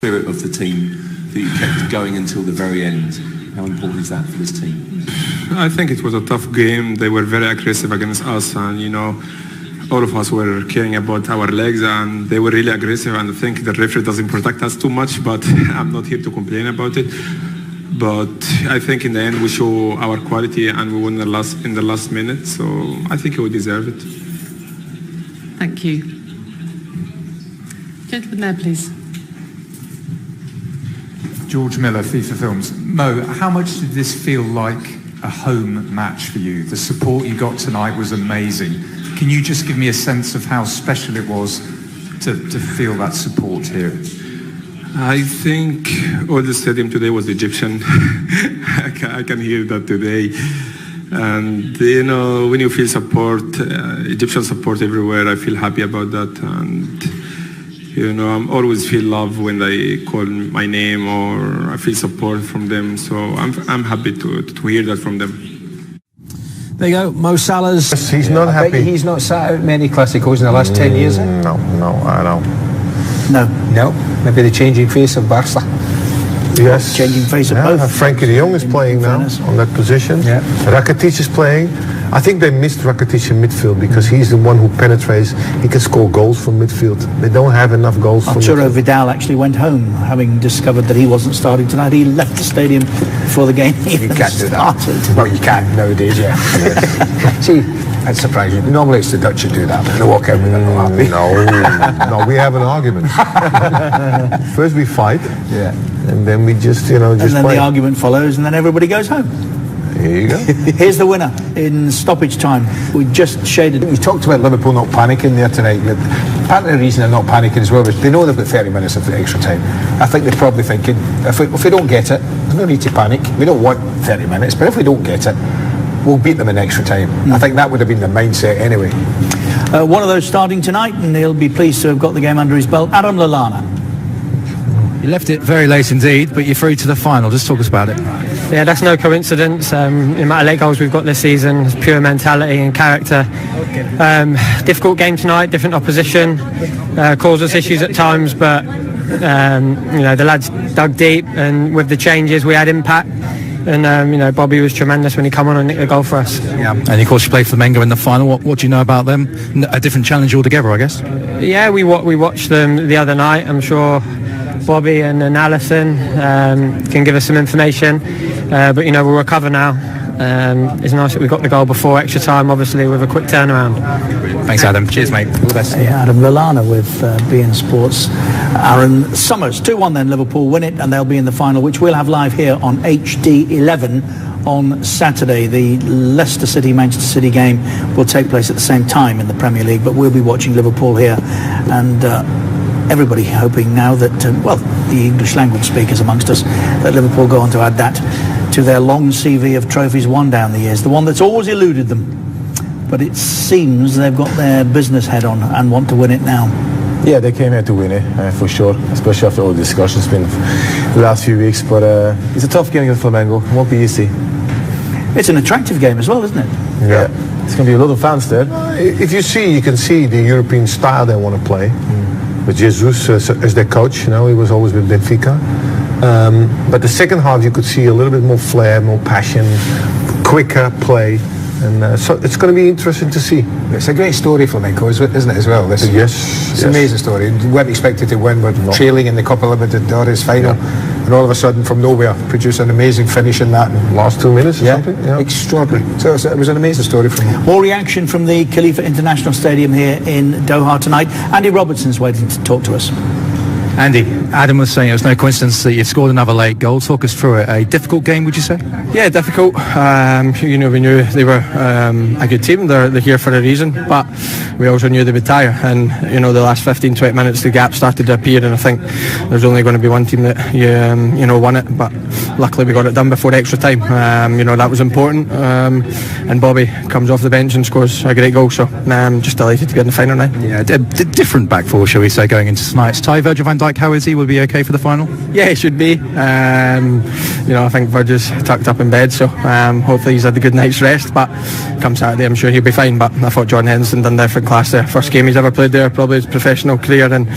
spirit of the team that you kept going until the very end. How important is that for this team? I think it was a tough game. They were very aggressive against us, and all of us were caring about our legs, and they were really aggressive. And I think the referee doesn't protect us too much, but I'm not here to complain about it. But I think in the end we show our quality and we won in the last minute. So I think we deserve it. Thank you. Gentleman there, please. George Miller, FIFA Films. Mo, how much did this feel like a home match for you? The support you got tonight was amazing. Can you just give me a sense of how special it was to feel that support here? I think all the stadium today was Egyptian. I can hear that today. And when you feel support, Egyptian support everywhere, I feel happy about that. And I always feel love when they call my name, or I feel support from them. So I'm happy to hear that from them. There you go, Mo Salah's. Yes, he's not happy. He's not sat out many Clásicos in the last 10 years. No, I don't. No. Maybe the changing face of Barca. Yes. Changing face of both. Frankie de Jong is playing now on that position. Yeah. Rakitic is playing. I think they missed Rakitic in midfield because he's the one who penetrates. He can score goals from midfield. They don't have enough goals from midfield. Arturo Vidal actually went home having discovered that he wasn't starting tonight. He left the stadium before the game even started. Well, you can nowadays, yeah. See, that's surprising. Normally it's the Dutch who do that. They walk out with them not happy. No, we have an argument. First we fight, and then we just and then play. The argument follows, and then everybody goes home. Here you go. Here's the winner in stoppage time. We just shaded. We talked about Liverpool not panicking there tonight. But part of the reason they're not panicking as well is they know they've got 30 minutes of extra time. I think they're probably thinking, if we don't get it, there's no need to panic. We don't want 30 minutes, but if we don't get it, we'll beat them in extra time. I think that would have been the mindset anyway. One of those starting tonight, and he'll be pleased to have got the game under his belt. Adam Lallana. You left it very late indeed, but you're through to the final. Just talk us about it. Yeah, that's no coincidence. The amount of late goals we've got this season is pure mentality and character. Difficult game tonight, different opposition, caused us issues at times, but the lads dug deep, and with the changes we had impact. And Bobby was tremendous when he came on and nicked a goal for us. Yeah, and of course you played Flamengo in the final. What do you know about them? A different challenge altogether, I guess. Yeah, we watched them the other night. I'm sure Bobby and Alison can give us some information, but we'll recover now. It's nice that we got the goal before extra time, obviously with a quick turnaround. Thanks, Adam. Cheers, mate. All the best. Adam Lallana with beIN Sports. Aaron Summers, 2-1 then, Liverpool win it, and they'll be in the final, which we'll have live here on HD 11 on Saturday. The Leicester City-Manchester City game will take place at the same time in the Premier League, but we'll be watching Liverpool here, and everybody hoping now that, the English language speakers amongst us, that Liverpool go on to add that to their long CV of trophies won down the years, the one that's always eluded them. But it seems they've got their business head on and want to win it now. Yeah, they came here to win it, for sure, especially after all the discussions been the last few weeks. But it's a tough game against Flamengo. It won't be easy. It's an attractive game as well, isn't it? Yeah. It's going to be a lot of fans there. If you can see the European style they want to play. With Jesus as their coach, he was always with Benfica. But the second half you could see a little bit more flair, more passion, quicker play. And so it's going to be interesting to see. It's a great story, Flamenco, isn't it, as well? It's an amazing story. We weren't expected to win. We're trailing in the Copa Libertadores final. Yeah. And all of a sudden, from nowhere, produce an amazing finish in that. Last 2 minutes or something? Yeah, extraordinary. So it was an amazing story from him. More reaction from the Khalifa International Stadium here in Doha tonight. Andy Robertson's waiting to talk to us. Andy, Adam was saying it was no coincidence that you scored another late goal. Talk us through it. A difficult game, would you say? Yeah, difficult. We knew they were a good team. They're here for a reason, but we also knew they would tire. And the last 15-20 minutes, the gap started to appear. And I think there's only going to be one team that won it. But luckily we got it done before extra time. That was important, and Bobby comes off the bench and scores a great goal, so just delighted to be in the final now. Yeah, different back four, shall we say, going into tonight's tie. Virgil van Dijk, how is he? Will he be okay for the final? Yeah, he should be. I think Virgil's tucked up in bed, so hopefully he's had a good night's rest, but come Saturday I'm sure he'll be fine. But I thought John Henderson done different class there. First game he's ever played there, probably his professional career, and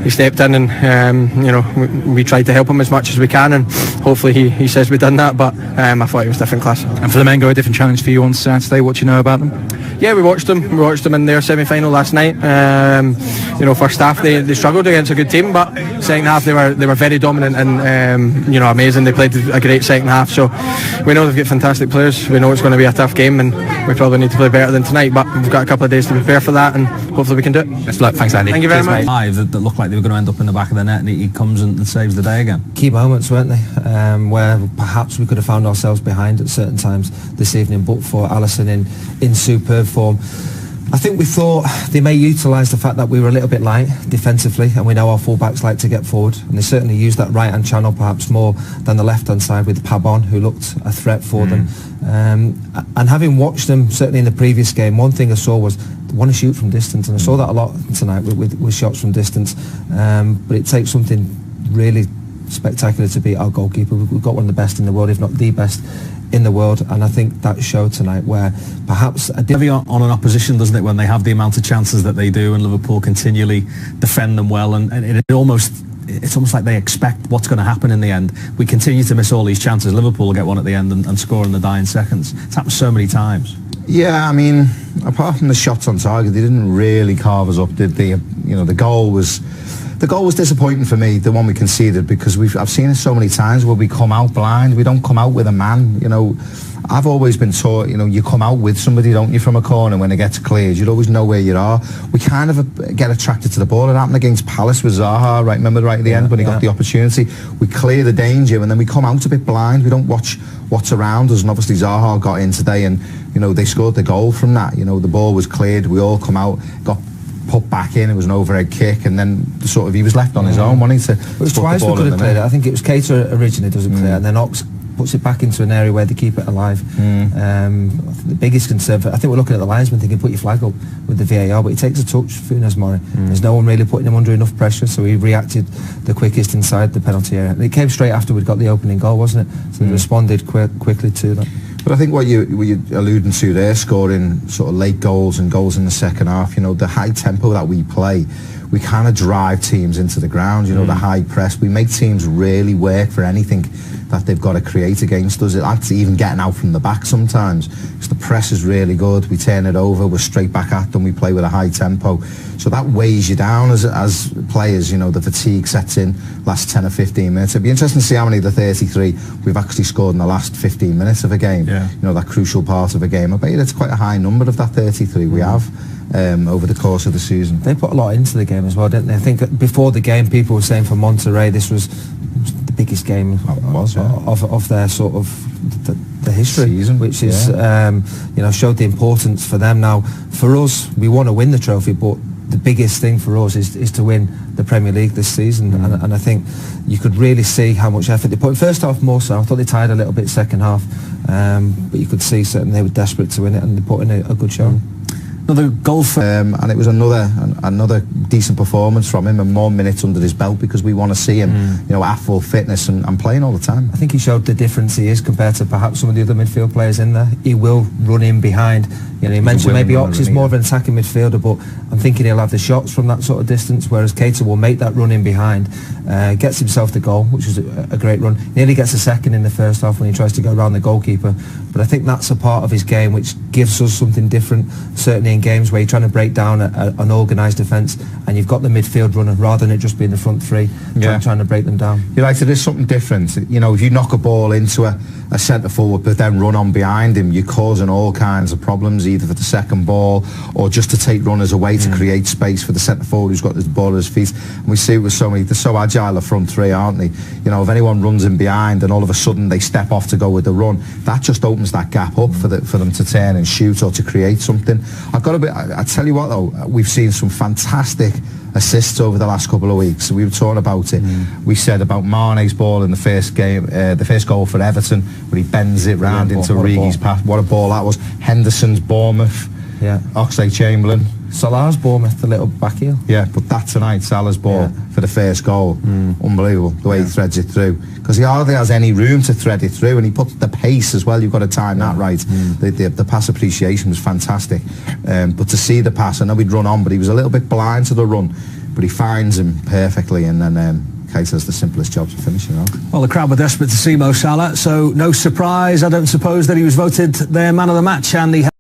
he stepped in and we tried to help him as much as we can, and hopefully he says we've done that, but I thought he was different class. And for the Mengo, a different challenge for you on Saturday. What do you know about them? Yeah, we watched them in their semi-final last night. First half they struggled against a good team, but second half they were very dominant and amazing. They played a great second half, so we know they've got fantastic players. We know it's going to be a tough game, and we probably need to play better than tonight, but we've got a couple of days to prepare for that, and hopefully we can do it. Best of luck. Thanks, Andy. Thank you very much. Five that looked like they were going to end up in the back of the net, and he comes and saves the day again. Key moments, weren't they? Where perhaps we could have found ourselves behind at certain times this evening, but for Alisson in superb form. I think we thought they may utilise the fact that we were a little bit light defensively, and we know our full-backs like to get forward, and they certainly used that right-hand channel perhaps more than the left-hand side with Pabon, who looked a threat for them. And having watched them certainly in the previous game, one thing I saw was they want to shoot from distance, and I saw that a lot tonight with shots from distance, but it takes something really spectacular to beat our goalkeeper. We've got one of the best in the world, if not the best in the world, and I think that showed tonight where perhaps heavy on an opposition, doesn't it, when they have the amount of chances that they do, and Liverpool continually defend them well, and it's almost like they expect what's going to happen in the end. We continue to miss all these chances. Liverpool will get one at the end and score in the dying seconds. It's happened so many times. Yeah, I mean, apart from the shots on target, they didn't really carve us up, did they? The goal was disappointing for me, the one we conceded, because I've seen it so many times where we come out blind. We don't come out with a man. I've always been taught, you come out with somebody, don't you, from a corner when it gets cleared. You'd always know where you are. We kind of get attracted to the ball. It happened against Palace with Zaha, right? Remember right at the end when he got the opportunity? We clear the danger and then we come out a bit blind. We don't watch what's around us, and obviously Zaha got in today and, they scored the goal from that. The ball was cleared. We all come out, got put back in. It was an overhead kick, and then he was left on his own, wanting to. It was twice we could have cleared it. I think it was Keita originally doesn't clear, and then Ox puts it back into an area where they keep it alive. The biggest concern, I think we're looking at the linesman thinking put your flag up with the VAR, but he takes a touch, Funes Mori. There's no one really putting him under enough pressure, so he reacted the quickest inside the penalty area. And it came straight after we'd got the opening goal, wasn't it? So they responded quickly to that. But I think what you're alluding to there, scoring sort of late goals and goals in the second half, the high tempo that we play, we kind of drive teams into the ground, the high press. We make teams really work for anything that they've got to create against us. That's even getting out from the back sometimes, because the press is really good. We turn it over, we're straight back at them, we play with a high tempo. So that weighs you down as players, the fatigue sets in last 10 or 15 minutes. It'd be interesting to see how many of the 33 we've actually scored in the last 15 minutes of a game. That crucial part of a game. I bet you it's quite a high number of that 33 we have over the course of the season. They put a lot into the game as well, didn't they? I think before the game people were saying for Monterrey this was the biggest game of their sort of the history season, which is showed the importance for them. Now for us, we want to win the trophy, but the biggest thing for us is to win the Premier League this season, and I think you could really see how much effort they put in. First half more so, I thought they tired a little bit second half, but you could see certainly they were desperate to win it, and they put in a good show. Another goal for and it was another decent performance from him, and more minutes under his belt, because we want to see him at full fitness and playing all the time. I think he showed the difference he is compared to perhaps some of the other midfield players in there. He will run in behind. He mentioned maybe Ox is more of an attacking midfielder, but I'm thinking he'll have the shots from that sort of distance, whereas Keita will make that run in behind, gets himself the goal, which was a great run. Nearly gets a second in the first half when he tries to go around the goalkeeper, but I think that's a part of his game which gives us something different, certainly in games where you're trying to break down an organised defence and you've got the midfield runner rather than it just being the front three trying to break them down. You're right, there is something different. If you knock a ball into a centre forward but then run on behind him, you're causing all kinds of problems, either for the second ball or just to take runners away to create space for the centre forward who's got the ball at his feet. And we see with so many, they're so agile, the front three, aren't they? If anyone runs in behind and all of a sudden they step off to go with the run, that just opens that gap up for them to turn and shoot or to create something. I tell you what though, we've seen some fantastic assists over the last couple of weeks. We were talking about it. We said about Mane's ball in the first game, the first goal for Everton, where he bends it round into Origi's pass. What a ball that was. Henderson's Bournemouth. Yeah. Oxlade-Chamberlain. Salah's Bournemouth, the little back heel. Yeah, but that tonight, Salah's ball for the first goal. Unbelievable, the way he threads it through. Because he hardly has any room to thread it through, and he put the pace as well. You've got to time that right. The pass appreciation was fantastic. But to see the pass, I know he'd run on, but he was a little bit blind to the run. But he finds him perfectly, and then Keita has the simplest job to finish it off. Well, the crowd were desperate to see Mo Salah, so no surprise, I don't suppose, that he was voted their man of the match, and he